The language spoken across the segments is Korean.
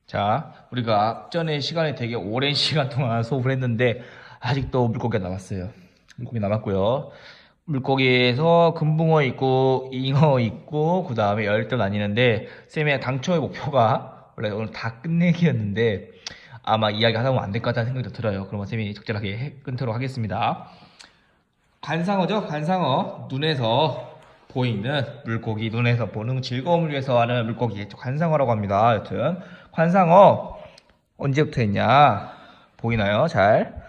자, 우리가 앞전에 시간에 되게 오랜 시간 동안 수업을 했는데 아직도 물고기가 남았어요. 물고기 남았고요. 물고기에서 금붕어 있고 잉어 있고 그 다음에 열대 나뉘는데 쌤의 당초의 목표가 원래 오늘 다 끝내기였는데 아마 이야기 하다 보면 안 될 것 같다는 생각이 들어요. 그러면 쌤이 적절하게 끊도록 하겠습니다. 관상어죠? 관상어. 눈에서 보이는 물고기, 눈에서 보는 즐거움을 위해서 하는 물고기, 관상어라고 합니다. 여튼 관상어 언제부터 했냐? 보이나요? 잘.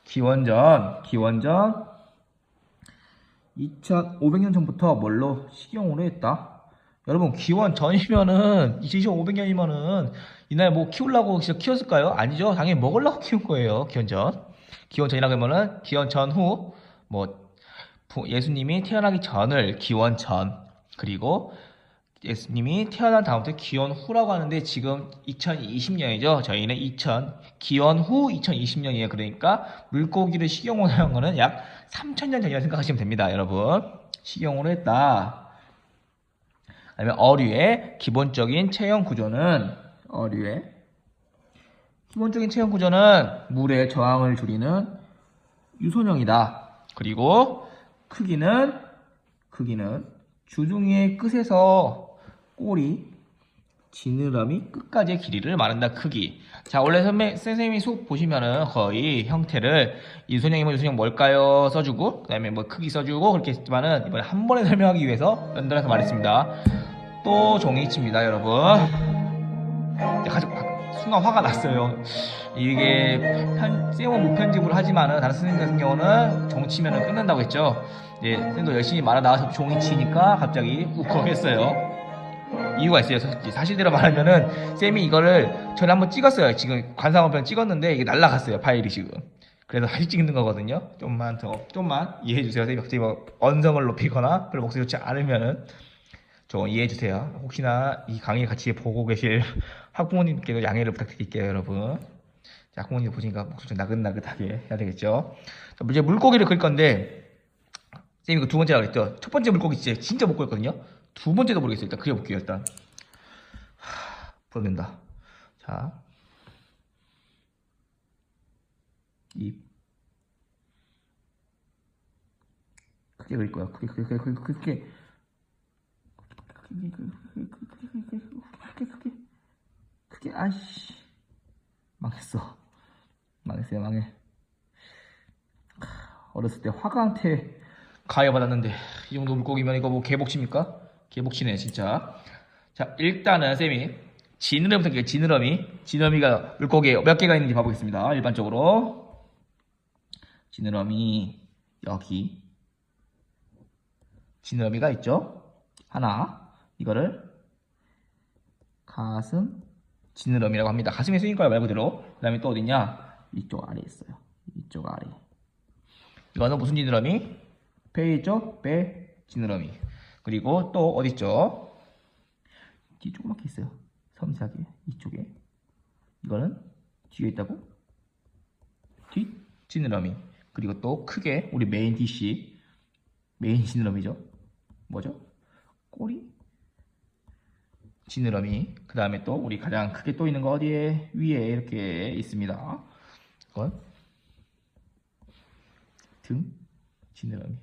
기원전 2500년 전부터 뭘로 식용으로 했다. 여러분 기원 전이면은 2500년이면은 이날 뭐 키우려고 진짜 키웠을까요? 아니죠. 당연히 먹으려고 키운 거예요. 기원 전. 기원 전이라고 하면은 기원 전후 뭐 예수님이 태어나기 전을 기원 전, 그리고 예수님이 태어난 다음부터 기원 후라고 하는데 지금 2020년이죠. 저희는 기원 후 2020년이에요. 그러니까 물고기를 식용으로 한 거는 약 3000년 전이라고 생각하시면 됩니다. 여러분 식용으로 했다. 그다음에 어류의 기본적인 체형 구조는 물의 저항을 줄이는 유선형이다. 그리고 크기는 주둥이의 끝에서 꼬리, 지느러미 끝까지의 길이를 말한다. 크기. 자, 원래 선생님이 수업 보시면은 거의 형태를 유선형이면 유선형 뭘까요? 써주고, 그 다음에 뭐 크기 써주고, 그렇게 했지만은 이번에 한 번에 설명하기 위해서 연달아서 말했습니다. 또 종이칩니다, 여러분. 순간 화가 났어요. 이게 쌤은 무편집으로 하지만은 다른 선생님 같은 경우는 종치면은 끝난다고 했죠. 예, 쌤도 열심히 말하다가 종이 치니까 갑자기 울컥했어요. 이유가 있어요. 사실대로 말하면은 쌤이 이거를 전에 한번 찍었어요. 지금 관상어편 찍었는데 이게 날라갔어요. 파일이 지금. 그래서 다시 찍는 거거든요. 좀만 이해해주세요. 쌤이 갑자기 뭐 언성을 높이거나 별로 목소리 좋지 않으면은 좀 이해해주세요. 혹시나 이 강의를 같이 보고 계실 학부모님께도 양해를 부탁드릴게요, 여러분. 자, 학부모님 보시니까 목소리 좀 나긋나긋하게 해야 되겠죠. 자, 이제 물고기를 그릴 건데, 쌤이 그 두 번째라고 했죠. 첫 번째 물고기 진짜 못 그렸거든요. 두 번째도 모르겠어요. 일단 그려볼게요, 일단. 풀어낸다. 자. 입. 크게 그릴 거야. 크게. 크게 아이씨 망해. 어렸을 때 화가한테 가해받았는데 이 정도 물고기면 이거 뭐 개복치입니까? 개복치네 진짜. 자, 일단은 쌤이 지느러미부터 볼게요. 지느러미가 물고기에 몇 개가 있는지 봐보겠습니다. 일반적으로 지느러미 여기 지느러미가 있죠. 하나. 이거를 가슴 지느러미라고 합니다. 가슴에 쓰인 거야 말 그대로. 그 다음에 또 어딨냐? 이쪽 아래에 있어요. 이쪽 아래. 이거는 무슨 지느러미? 배 있죠? 배 지느러미. 그리고 또 어딨죠? 뒤에 조그맣게 있어요. 섬세하게 이쪽에. 이거는 뒤에 있다고? 뒷 지느러미. 그리고 또 크게 우리 메인 지느러미죠. 뭐죠? 꼬리 지느러미. 그 다음에 또 우리 가장 크게 또 있는 거 어디에? 위에 이렇게 있습니다. 이건 등 지느러미.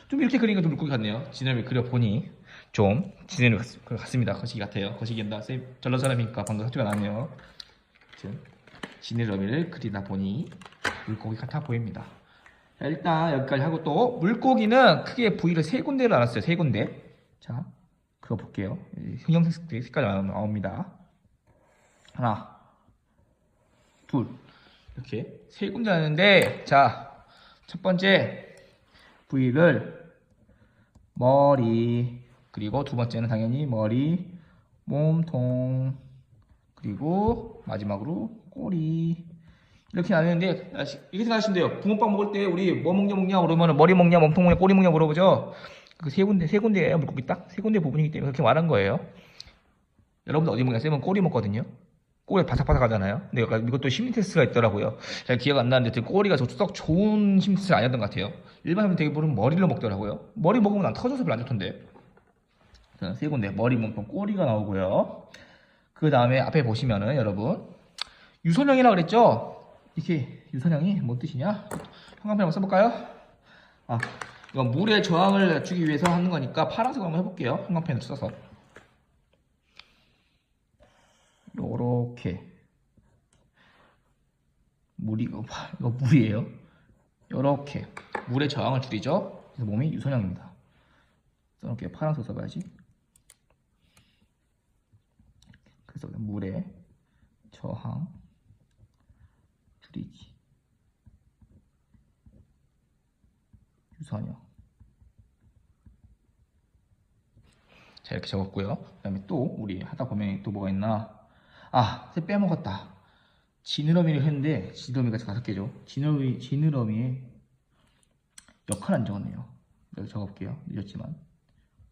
좀 이렇게 그리니까 좀 물고기 같네요. 지느러미 그려보니 좀 지느러미 같습니다. 거시기 같아요. 거시기한다. 쌤 전라도 사람이니까 방금 사투가 나네요. 지느러미를 그리다 보니 물고기 같아 보입니다. 자, 일단 여기까지 하고 또 물고기는 크게 부위를 세 군데로 나눴어요. 세 군데. 자, 그거 볼게요. 형형색깔이 나옵니다. 하나, 둘, 이렇게 세 군데 나는데, 자, 첫 번째 부위를 머리, 그리고 두 번째는 당연히 머리, 몸통, 그리고 마지막으로 꼬리. 이렇게 나누는데 이렇게 생각하시면 돼요. 붕어빵 먹을 때 우리 뭐 먹냐 그러면 머리 먹냐, 몸통 먹냐, 꼬리 먹냐 물어보죠. 그 세 군데예요. 물고기 딱 세 군데 부분이기 때문에 그렇게 말한 거예요. 여러분들 어디 먹냐? 쌤은 꼬리 먹거든요. 꼬리 바삭바삭하잖아요. 근데 이것도 심리 테스트가 있더라고요. 잘 기억 안 나는데 꼬리가 썩 좋은 심리 테스트가 아니었던 것 같아요. 일반 사람들 되게 보면 머리를 먹더라고요. 머리 먹으면 난 터져서 별로 안 좋던데. 세 군데 머리, 몸통, 꼬리가 나오고요. 그 다음에 앞에 보시면은 여러분 유선형이라 그랬죠? 이렇게 유선형이 뭔 뜻이냐? 형광펜 한번 써볼까요? 아, 이건 물의 저항을 낮추기 위해서 하는 거니까 파란색으로 한번 해볼게요. 형광펜을 써서 요렇게 이거 물이에요. 요렇게 물의 저항을 줄이죠. 그래서 몸이 유선형입니다. 써놓을게요. 파란색 써봐야지. 그래서 물의 저항 줄이기 유선형. 자, 이렇게 적었고요. 그 다음에 또 우리 하다 보면 또 뭐가 있나. 아, 빼먹었다. 지느러미를 했는데 지느러미가 5개죠. 지느러미의 역할 안 적었네요. 여기 적어볼게요. 늦었지만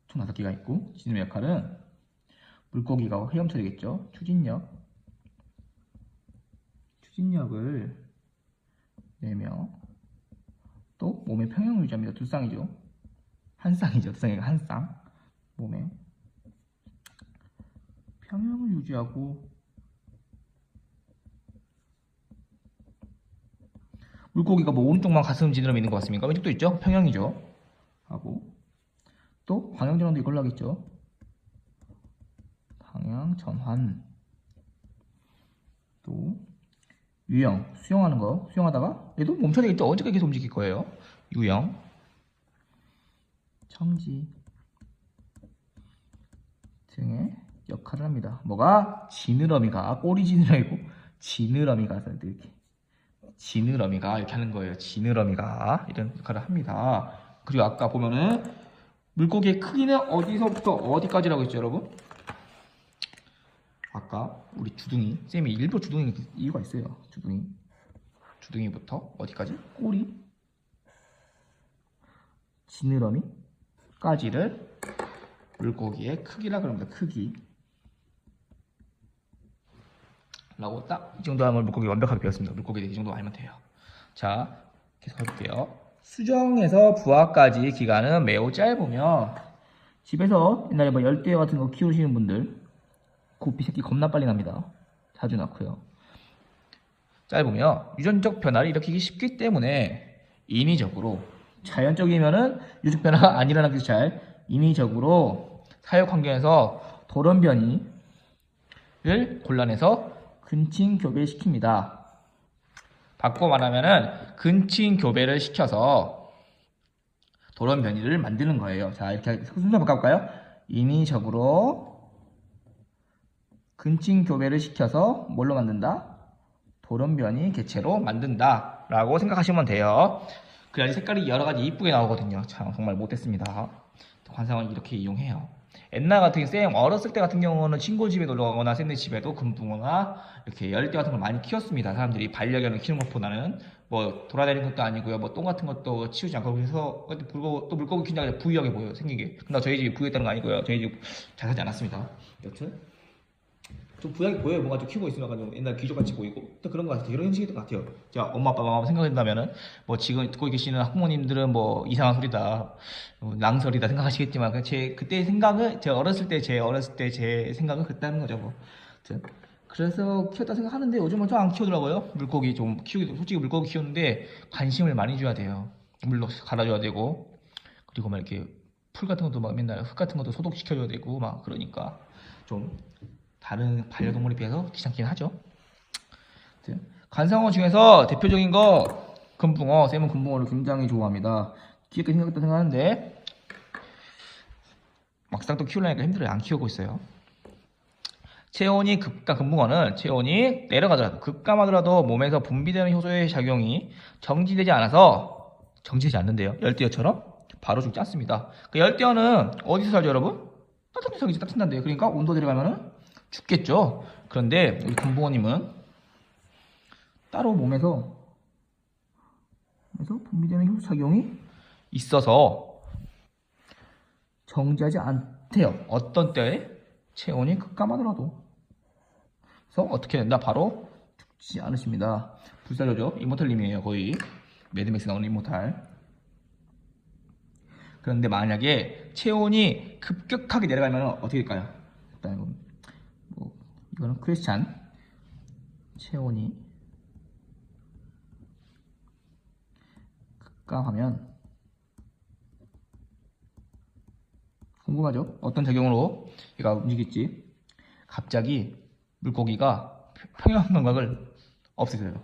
총 5개가 있고, 지느러미 역할은 물고기가 헤엄쳐야겠죠. 추진력을 내며 또 몸의 평형을 유지합니다. 두 쌍이죠. 한 쌍이죠. 두 쌍이 한 쌍. 몸의 평형을 유지하고 물고기가 뭐 오른쪽만 가슴 지느러미 있는 것 같습니까? 왼쪽도 있죠? 평형이죠. 하고 또 방향전환도 이걸로 하겠죠. 방향 전환. 또 유형, 수영하는 거. 수영하다가 얘도 멈춰야 되겠죠. 언제까지 계속 움직일 거예요. 유형, 청지 등의 역할을 합니다. 뭐가? 지느러미가, 꼬리 지느러미고 지느러미가 이렇게 지느러미가 이렇게 하는 거예요. 지느러미가 이런 역할을 합니다. 그리고 아까 보면은 물고기의 크기는 어디서부터 어디까지라고 했죠, 여러분? 아까 우리 주둥이, 쌤이 일부러 주둥이 이유가 있어요. 주둥이부터 어디까지? 꼬리, 지느러미까지를 물고기의 크기라 그럽니다. 크기. 라고 딱 이 정도 하면 물고기 완벽하게 배웠습니다. 물고기 이 정도 알면 돼요. 자, 계속 해볼게요. 수정에서 부화까지 기간은 매우 짧으며 집에서 옛날에 뭐 열대 같은 거 키우시는 분들 고삐 새끼 겁나 빨리 납니다. 자주 낳고요. 짧으며 유전적 변화를 일으키기 쉽기 때문에 인위적으로, 자연적이면은 유전적 변화가 안 일어나기 잘 인위적으로 사육 환경에서 돌연 변이를 골라내서 근친 교배시킵니다. 바꿔 말하면은 근친 교배를 시켜서 돌연 변이를 만드는 거예요. 자, 이렇게 순서 바꿔볼까요? 인위적으로 근친 교배를 시켜서 뭘로 만든다? 돌연 변이 개체로 만든다 라고 생각하시면 돼요. 그래야지 색깔이 여러 가지 이쁘게 나오거든요. 참 정말 못했습니다. 관상을 이렇게 이용해요. 옛날 같은 쌤 어렸을 때 같은 경우는 친구 집에 놀러 가거나 쌤네 집에도 금붕어나 이렇게 열대 같은 걸 많이 키웠습니다. 사람들이 반려견을 키우는 것보다는 뭐 돌아다니는 것도 아니고요, 뭐 똥 같은 것도 치우지 않고. 그래서 또 물고기 키우다가 부유하게 보여요, 생기게. 근데 저희 집이 부유했다는 거 아니고요, 저희 집 잘 사지 않았습니다. 여튼 좀 부유하게 보여요. 뭔가 좀 키우고 있으면 옛날 귀족같이 보이고 또 그런 것 같아요. 이런 형식이던 것 같아요. 제가 엄마 아빠가 생각한다면은 뭐 지금 듣고 계시는 학부모님들은 뭐 이상한 소리다, 낭설이다 생각하시겠지만 그때 생각은 제 어렸을 때 제 생각은 그랬다는 거죠. 뭐. 그래서 키웠다 생각하는데 요즘은 좀 안 키우더라고요. 물고기 좀 키우기도, 솔직히 물고기 키우는데 관심을 많이 줘야 돼요. 물로 갈아줘야 되고, 그리고 막 이렇게 풀 같은 것도 막 맨날 흙 같은 것도 소독시켜줘야 되고 막 그러니까 좀 다른 반려동물에 비해서 귀찮긴 하죠. 관상어 중에서 대표적인 거 금붕어. 쌤은 금붕어를 굉장히 좋아합니다. 귀엽게 생겼다 생각하는데 막상 또 키우려니까 힘들어요. 안 키우고 있어요. 체온이 금붕어는 체온이 내려가더라도, 급감하더라도 몸에서 분비되는 효소의 작용이 정지되지 않는데요. 열대어처럼 바로 죽지 않습니다. 그 열대어는 어디서 살죠, 여러분? 따뜻한 데서 따뜻한데요. 그러니까 온도 내려가면은 죽겠죠. 그런데 우리 금붕어님은 따로 몸에서 분비되는 효소 작용이 있어서 정지하지 않대요. 어떤 때에 체온이 급감하더라도. 그래서 어떻게 된다? 바로 죽지 않으십니다. 불사조죠. 이모탈님이에요. 거의 매드맥스 나오는 이모탈. 그런데 만약에 체온이 급격하게 내려가면 어떻게 될까요? 일단 이거는 크리스찬 체온이 급감하면 궁금하죠? 어떤 작용으로 얘가 움직일지. 갑자기 물고기가 평형 감각을 없애줘요.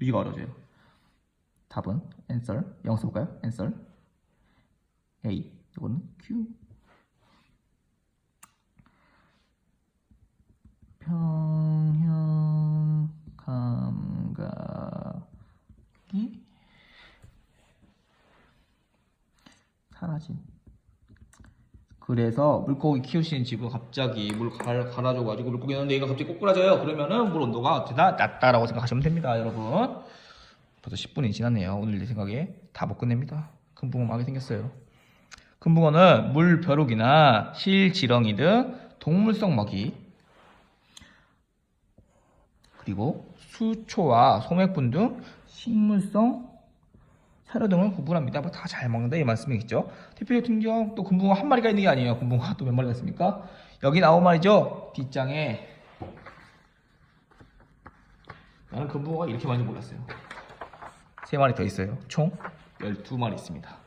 유지가 어려워져요. 답은 answer. 영어 써볼까요? answer A. 이거는 Q. 평형 감각이 사라진. 그래서 물고기 키우시는 집은 갑자기 물 갈아줘가지고 물고기는 얘가 갑자기 꼬꾸라져요. 그러면은 물 온도가 어쩌다 낮다라고 생각하시면 됩니다, 여러분. 벌써 10분이 지났네요. 오늘 내 생각에 다 못 끝냅니다. 금붕어 막이 생겼어요. 금붕어는 물 벼룩이나 실, 지렁이 등 동물성 먹이, 그리고 수초와 소맥분 등 식물성 사료 등을 구분합니다. 뭐 다 잘 먹는다 이 말씀이겠죠. 대표적 특징, 또 금붕어 한 마리가 있는 게 아니에요. 금붕어가 또 몇 마리가 있습니까? 여기 나온 말이죠. 뒷장에. 나는 금붕어가 이렇게 많이 몰랐어요. 3마리 더 있어요. 총 12마리 있습니다.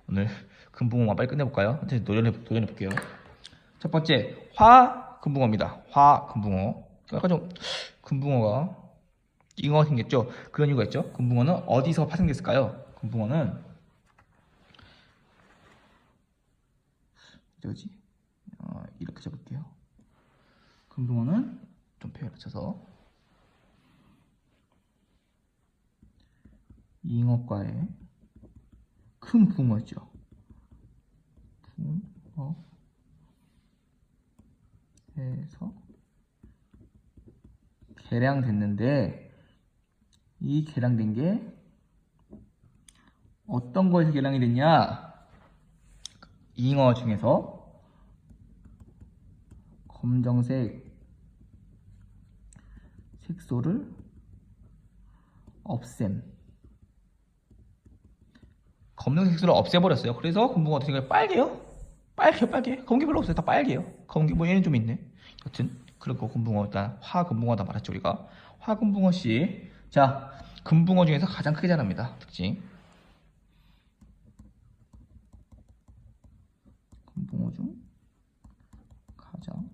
오늘 금붕어만 빨리 끝내볼까요? 도전해볼게요. 첫 번째, 화 금붕어입니다. 화 금붕어. 약간 좀 금붕어가 잉어가 생겼죠. 그런 이유가 있죠. 금붕어는 어디서 파생됐을까요? 금붕어는 어디지? 이렇게 잡을게요. 금붕어는 좀 표현을 쳐서 잉어과의 큰 붕어죠. 붕어에서 개량됐는데, 이 개량된 게 어떤 거에서 개량이 됐냐? 잉어 중에서 검정색 색소를 없앰. 검정색 색소를 없애버렸어요. 그래서 금붕어 어떻게 생각해요? 빨개요. 빨개. 검은 게 별로 없어요. 다 빨개요. 검은 게 뭐 얘는 좀 있네. 여튼 그리고 금붕어, 일단 화 금붕어다 말았죠 우리가. 화 금붕어 씨. 자, 금붕어 중에서 가장 크게 자랍니다. 특징. 금붕어 중 가장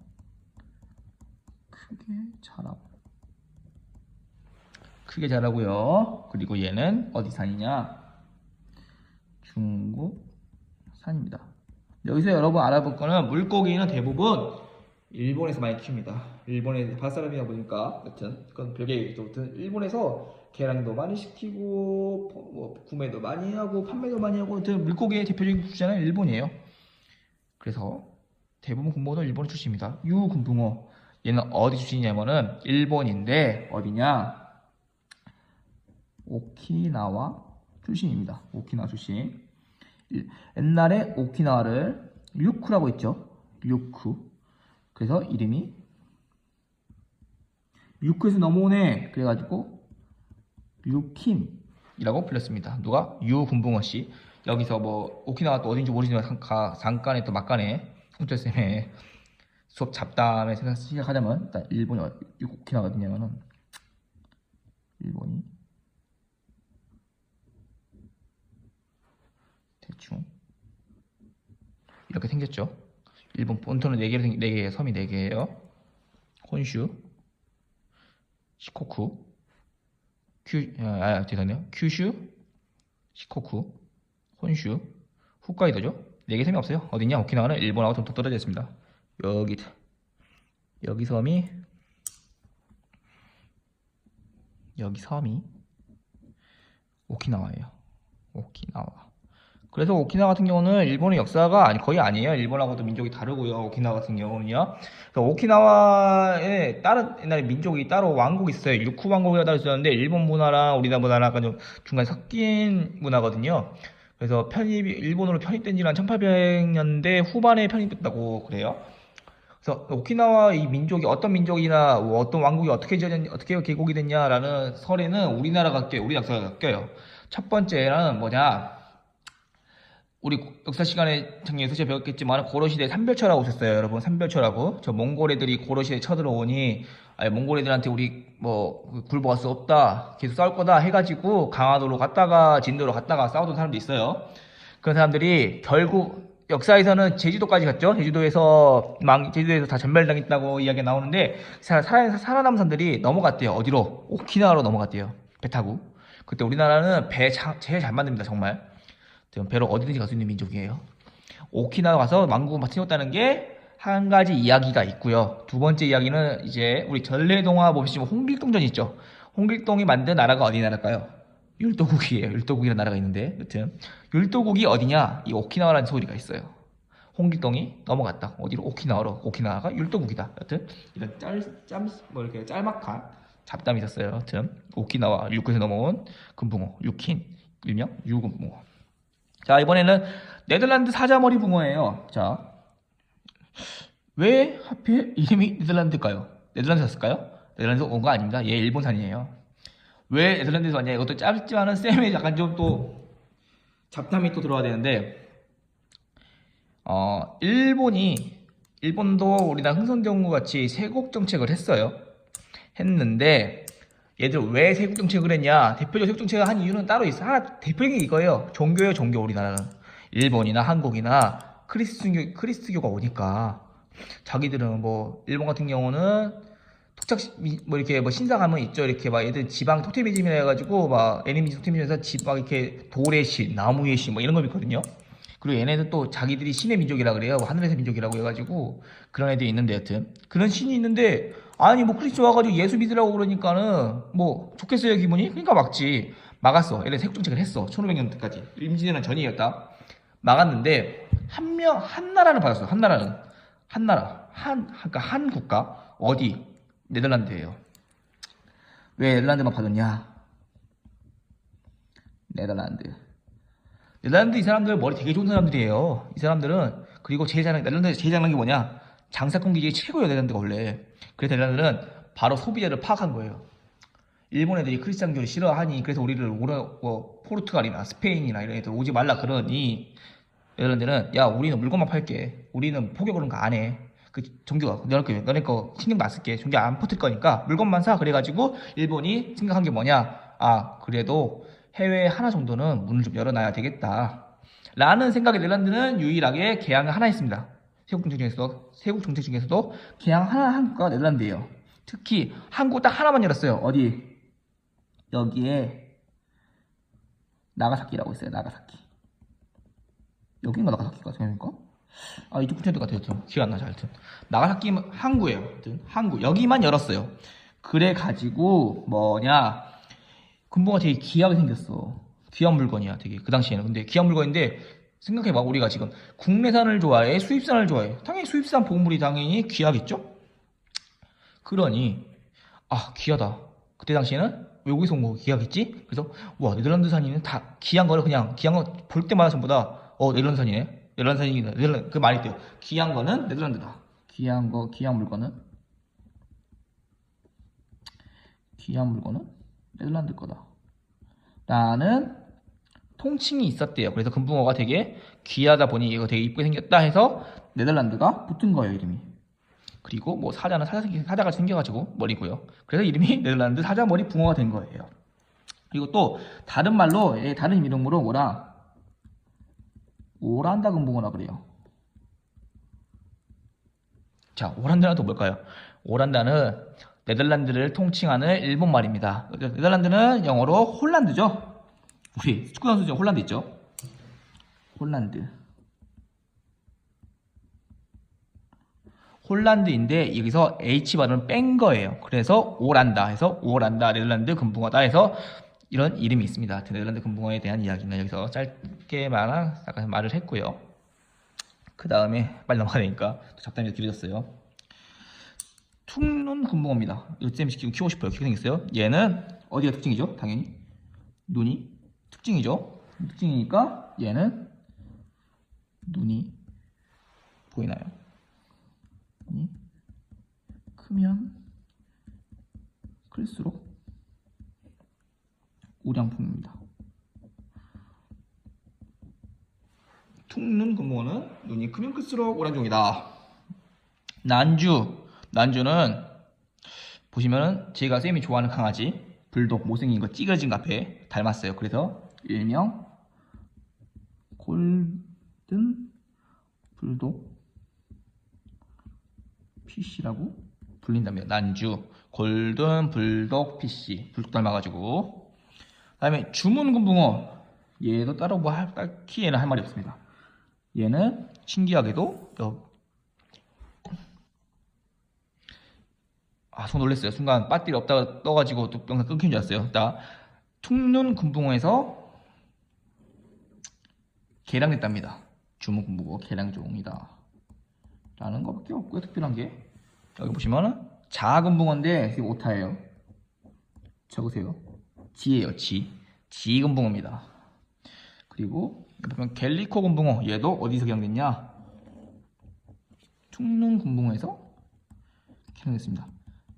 크게 자라고요. 그리고 얘는 어디 산이냐? 중국산입니다. 여기서 여러분 알아볼 거는, 물고기는 대부분 일본에서 많이 키웁니다. 일본에 밭사람이다 보니까. 여튼 그건 별개의 얘기죠. 여튼 일본에서 개량도 많이 시키고 뭐 구매도 많이 하고 판매도 많이 하고, 여튼 물고기의 대표적인 국가는 일본이에요. 그래서 대부분 금붕어도 일본 출신입니다. 유금붕어, 얘는 어디 출신이냐면은 일본인데 어디냐? 오키나와 출신입니다. 오키나와 출신. 옛날에 오키나와를 류쿠라고 했죠. 류쿠. 그래서 이름이 류쿠에서 넘어오네. 그래가지고 류킨이라고 불렸습니다. 누가? 유금붕어씨. 여기서 뭐 오키나와 또 어딘지 모르지만 잠깐에 또 막간에 홍철쌤의 수업 잡담에 시작하자면, 일단 일본이 오키나와가 어디냐면은, 일본이 대충 이렇게 생겼죠. 일본 본토는 4개, 섬이 4개예요. 혼슈, 시코쿠, 죄송해요. 큐슈, 시코쿠, 혼슈, 홋카이도죠. 4개 섬이 없어요. 어디냐? 오키나와는 일본하고 좀 더 떨어져 있습니다. 여기 섬이, 여기 섬이 오키나와예요. 오키나와. 그래서 오키나와 같은 경우는 일본의 역사가 거의 아니에요. 일본하고도 민족이 다르고요. 오키나와 같은 경우는요. 오키나와에 다른 옛날에 민족이 따로 왕국이 있어요. 류쿠 왕국이라 따로 있었는데, 일본 문화랑 우리나라 문화랑 약간 좀 중간에 섞인 문화거든요. 그래서 일본으로 편입된 지는 한 1800년대 후반에 편입됐다고 그래요. 그래서 오키나와 이 민족이 어떤 민족이나 뭐 어떤 왕국이 어떻게 개국이 됐냐라는 설에는 우리나라가 껴요. 우리 역사가 껴요. 첫 번째는 뭐냐? 우리 역사 시간에 작년 예수시에 배웠겠지만 고려시대 삼별초라고 있었어요. 여러분 삼별초라고. 저 몽골 애들이 고려시대에 쳐들어오니 아니, 몽골 애들한테 우리 뭐 굴복할 수 없다, 계속 싸울 거다 해가지고 강화도로 갔다가 진도로 갔다가 싸우던 사람도 있어요. 그런 사람들이 결국 역사에서는 제주도까지 갔죠. 제주도에서 다 전멸당했다고 이야기가 나오는데 살아남은 사람들이 넘어갔대요. 어디로? 오키나와로 넘어갔대요. 배 타고. 그때 우리나라는 제일 잘 만듭니다. 정말. 배로 어디든지 갈 수 있는 민족이에요. 오키나와 가서 왕국을 맡으셨다는 게 한 가지 이야기가 있고요. 두 번째 이야기는 이제 우리 전래동화 보시면 홍길동전이 있죠. 홍길동이 만든 나라가 어디 나라일까요? 율도국이에요. 율도국이라는 나라가 있는데, 여튼 율도국이 어디냐? 이 오키나와라는 소리가 있어요. 홍길동이 넘어갔다. 어디로? 오키나와로. 오키나와가 율도국이다. 여튼 이런 이렇게 짤막한 잡담이 있었어요. 여튼 오키나와 육군에서 넘어온 금붕어, 육힌, 일명 유금붕어. 자, 이번에는 네덜란드 사자머리 붕어예요. 자, 왜 하필 이름이 네덜란드일까요? 네덜란드 샀을까요? 네덜란드 온 거 아닙니다. 얘 일본산이에요. 왜 네덜란드에서 왔냐? 이것도 짧지만은 쌤이 약간 좀 또 잡담이 또 들어와야 되는데, 일본도 우리나라 흥선정구 같이 세국 정책을 했는데, 얘들 왜 세국 정책을 했냐? 대표적 세국 정책을 한 이유는 따로 있어. 하나 대표적인 게 이거예요. 종교예요, 종교. 우리나라는 일본이나 한국이나 크리스트교가 오니까 자기들은 뭐 일본 같은 경우는 뭐 이렇게 뭐 신사 가면 있죠. 이렇게 막 얘들 지방 토테미즘이라 해가지고 막 애니미즘 토테미즘에서 막 이렇게 돌의 신, 나무의 신 뭐 이런 거 있거든요. 그리고 얘네들 또 자기들이 신의 민족이라 그래요. 뭐 하늘에서 민족이라고 해가지고 그런 애들이 있는데, 여튼 그런 신이 있는데, 아니 뭐 크리스천 와가지고 예수 믿으라고 그러니까는 뭐 좋겠어요 기분이. 그러니까 막았어. 얘네 세국 정책을 했어. 1500년대까지 임진왜란 전이었다. 막았는데 한 나라는 받았어. 그러니까 한 국가. 어디? 네덜란드예요. 왜 네덜란드만 받았냐? 네덜란드 이 사람들 머리 되게 좋은 사람들이에요. 이 사람들은. 그리고 네덜란드에서 제일 잘하는 게 뭐냐? 장사꾼 기질이 최고예요. 네덜란드가 원래. 그래서 네덜란드는 바로 소비자를 파악한 거예요. 일본 애들이 크리스찬교를 싫어하니, 그래서 우리를 포르투갈이나 스페인이나 이런 애들 오지 말라 그러니 네덜란드는, 야 우리는 물건만 팔게, 우리는 포교 그런 거 안 해, 그 종교가 너네 거 신경도 안 쓸게, 종교 안 퍼뜨릴 거니까 물건만 사. 그래가지고 일본이 생각한 게 뭐냐? 아, 그래도 해외에 하나 정도는 문을 좀 열어놔야 되겠다 라는 생각에 네덜란드는 유일하게 개항을 하나 했습니다. 세국 정책 중에서도 개항 하나 한 국가가 네덜란드예요. 특히 한국 딱 하나만 열었어요. 어디? 여기에 나가사키라고 있어요. 나가사키. 여기인가 나가사키가 생각니까? 아, 이쪽 근처인 것 같아요. 기억 안 나죠. 하여튼 나가사키 항구예요. 하여튼 항구 여기만 열었어요. 그래 가지고 뭐냐, 금붕어가 되게 귀하게 생겼어. 귀한 물건이야 되게, 그 당시에는. 근데 귀한 물건인데 생각해봐. 우리가 지금 국내산을 좋아해, 수입산을 좋아해? 당연히 수입산 보물이 당연히 귀하겠죠? 그러니 귀하다. 그때 당시에는 외국에서 온 거 귀하겠지? 그래서 와, 네덜란드산이는 다 귀한 거를, 그냥 귀한 거 볼 때마다 전부 다 네덜란드산이네, 네덜란드산이다, 네덜란드, 그 말이 돼요. 귀한 거는 네덜란드다. 귀한 물건은 네덜란드 거다 라는 통칭이 있었대요. 그래서 금붕어가 되게 귀하다 보니 이거 되게 이쁘게 생겼다 해서 네덜란드가 붙은 거예요, 이름이. 그리고 뭐 사자는 사자가 생겨가지고 머리고요. 그래서 이름이 네덜란드 사자머리 붕어가 된 거예요. 그리고 또 다른 말로, 다른 이름으로 오란다 금붕어라 그래요. 자, 오란다는 또 뭘까요? 오란다는 네덜란드를 통칭하는 일본 말입니다. 네덜란드는 영어로 홀란드죠. 우리 축구 선수 중 홀란드 있죠? 홀란드인데 여기서 H 발음을 뺀 거예요. 그래서 오란다 해서 오란다 네덜란드 금붕어다 해서 이런 이름이 있습니다. 네덜란드 금붕어에 대한 이야기는 여기서 짧게 말을 했고요. 그 다음에 빨리 넘어가니까 잡담이 길어졌어요. 툭눈 금붕어입니다. 이거 쌤 키우고 싶어요. 키우게 생겼어요. 얘는 어디가 특징이죠? 당연히 눈이 특징이죠. 특징이니까 얘는 눈이 보이나요? 크면 클수록 우량품입니다. 퉁눈 금붕어는 눈이 크면 클수록 오란종이다. 난주는 보시면은 제가 쌤이 좋아하는 강아지 불독 못생긴 거 찌그러진 카페 닮았어요. 그래서 일명 골든 불독 피쉬라고 불린답니다. 난주 골든 불독 피쉬 불독 닮아가지고. 그 다음에 주문금붕어, 얘도 따로 뭐 딱히 얘는 할 말이 없습니다. 얘는 신기하게도 손 놀랬어요. 순간 배터리 없다가 떠가지고 또 영상 끊긴 줄 알았어요. 자, 퉁눈 금붕어에서 개량됐답니다. 주문금붕어 개량종이다 라는 거밖에 없고요. 특별한 게 여기 보시면은 자금붕어인데 지금 오타예요. 적으세요. 지예요. 지 금붕어입니다. 그리고 보면 갤리코 금붕어, 얘도 어디서 개량됐냐? 퉁눈 금붕어에서 개량됐습니다.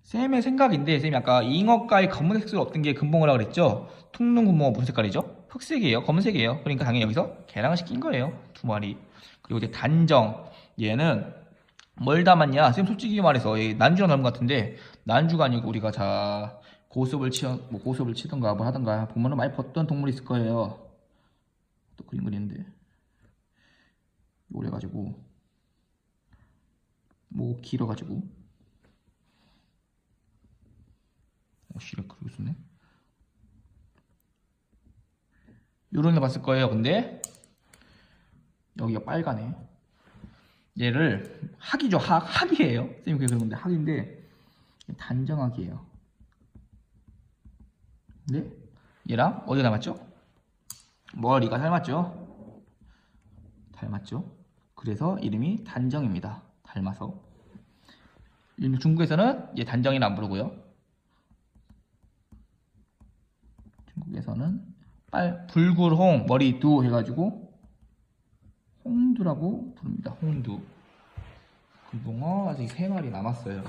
쌤의 생각인데, 쌤이 아까 잉어가에 검은색 색소가 없던 게 금붕어라 그랬죠? 퉁눈 금붕어 무슨 색깔이죠? 흑색이에요. 검은색이에요. 그러니까 당연히 여기서 개량을 시킨 거예요. 두 마리. 그리고 이제 단정, 얘는 뭘 담았냐? 쌤 솔직히 말해서 난주랑 닮은 것 같은데, 난주가 아니고 우리가 고수업을 치던가 뭐 하던가 보면은 많이 봤던 동물이 있을 거예요. 또 그림 그리는데 오래가지고 뭐 길어가지고 씨를 그리고 있었네. 요런 거 봤을 거예요. 근데 여기가 빨가네. 얘를 학이죠. 학이에요. 쌤이 그래 그런 건데 학인데 단정학이에요. 근데 얘랑 어디가 닮았죠? 머리가 닮았죠. 그래서 이름이 단정입니다. 닮아서. 중국에서는 얘 단정이는 안 부르고요. 중국에서는 불굴홍 머리두 해가지고 홍두라고 부릅니다. 홍두. 금붕어 아직 3마리 남았어요.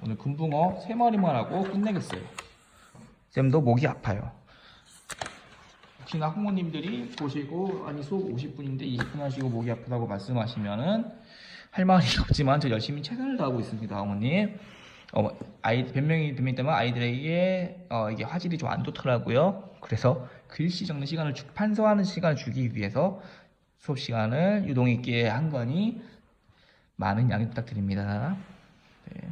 오늘 금붕어 3마리만 하고 끝내겠어요. 쌤도 목이 아파요. 혹시나 학부모님들이 보시고 아니 수업 50분인데 20분 하시고 목이 아프다고 말씀하시면은 할 말이 없지만 저 열심히 최선을 다하고 있습니다. 어머님. 변명이 때문에 아이들에게 이게 화질이 좀 안 좋더라고요. 그래서 글씨 적는 시간을 판서하는 시간을 주기 위해서 수업 시간을 유동 있게 한 거니 많은 양해 부탁드립니다. 네.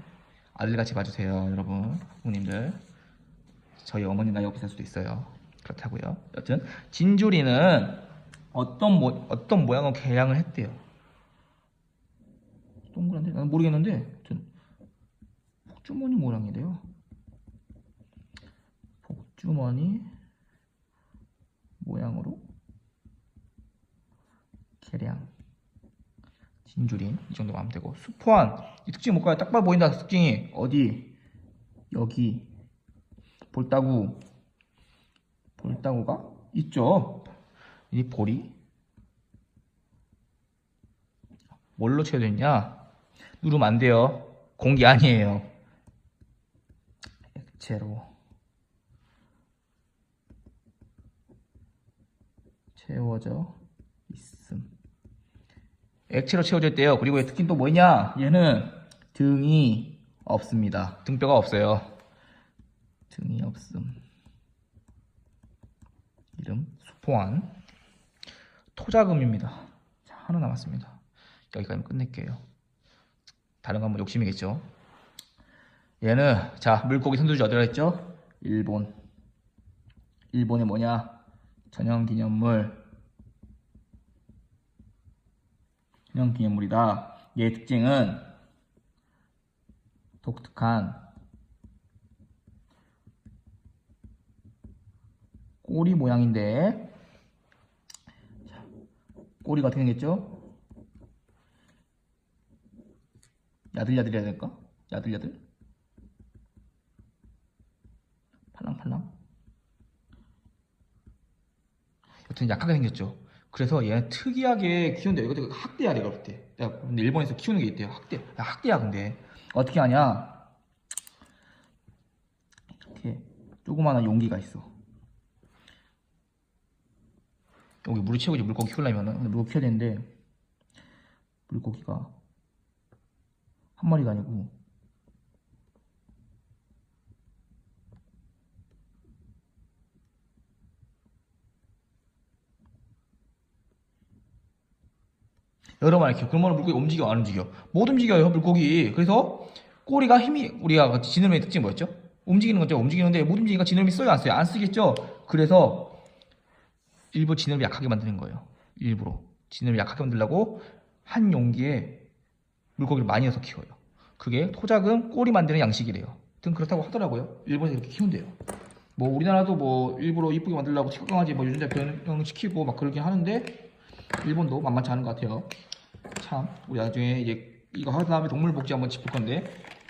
아들같이 봐주세요, 여러분, 부모님들. 저희 어머니나 옆에 살 수도 있어요. 그렇다고요. 여튼 진주리는 어떤 모양으로 개량을 했대요. 동그란데? 나는 모르겠는데 여튼 복주머니 모양이래요. 복주머니 모양으로 개량. 진주린 이 정도만 하면 되고, 수포한 이 특징 뭘까요? 딱 봐 보인다. 특징이 어디? 여기 볼따구가 있죠. 이 볼이 뭘로 채워져 있냐? 누르면 안 돼요. 공기 아니에요. 액체로 채워져 있음. 액체로 채워져 있대요. 그리고 특징 또 뭐냐? 얘는 등이 없습니다. 등뼈가 없어요. 등이 없음. 이름 수포한 토자금입니다. 자, 하나 남았습니다. 여기까지 끝낼게요. 다른 거 한번 욕심이겠죠. 얘는 자 물고기 선두주 어디라 했죠? 일본에 뭐냐? 전형기념물이다. 얘의 특징은 독특한 꼬리 모양인데, 자, 꼬리가 어떻게 생겼죠? 야들야들해야 될까? 야들야들? 팔랑팔랑? 여튼 약하게 생겼죠. 그래서 얘는 특이하게 키우는데 이것도 학대야 내가 볼 때. 근데 일본에서 키우는 게 있대요. 학대야. 근데 어떻게 하냐? 이렇게 조그마한 용기가 있어. 여기 물을 채우고 이제 물고기 키우려면은. 근데 물고기 키워야 되는데 물고기가 한 마리가 아니고 여러 마리 키워. 그러면 물고기 움직여 안 움직여? 못 움직여요 물고기. 그래서 꼬리가 힘이 우리가 지느러미의 특징이 뭐였죠? 움직이는 거죠. 움직이는데 못 움직이니까 지느러미 써요 안 써요? 안 쓰겠죠. 그래서 일부러 지느러미 약하게 만드는 거예요. 일부러 지느러미 약하게 만들려고 한 용기에 물고기를 많이 넣어서 키워요. 그게 토작은 꼬리 만드는 양식이래요. 하여튼 그렇다고 하더라고요. 일본에서 이렇게 키운대요. 뭐 우리나라도 뭐 일부러 이쁘게 만들려고 티끌강아지 뭐 유전자 변형시키고 막 그러긴 하는데 일본도 만만치 않은 것 같아요. 참 우리 나중에 이제 이거 하다 다음에 동물복지 한번 짚을 건데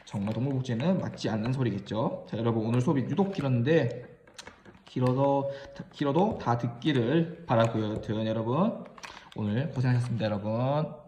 정말 동물복지에는 맞지 않는 소리겠죠. 자 여러분 오늘 수업이 유독 길었는데 길어도 다 듣기를 바라고요. 여러분 오늘 고생하셨습니다 여러분.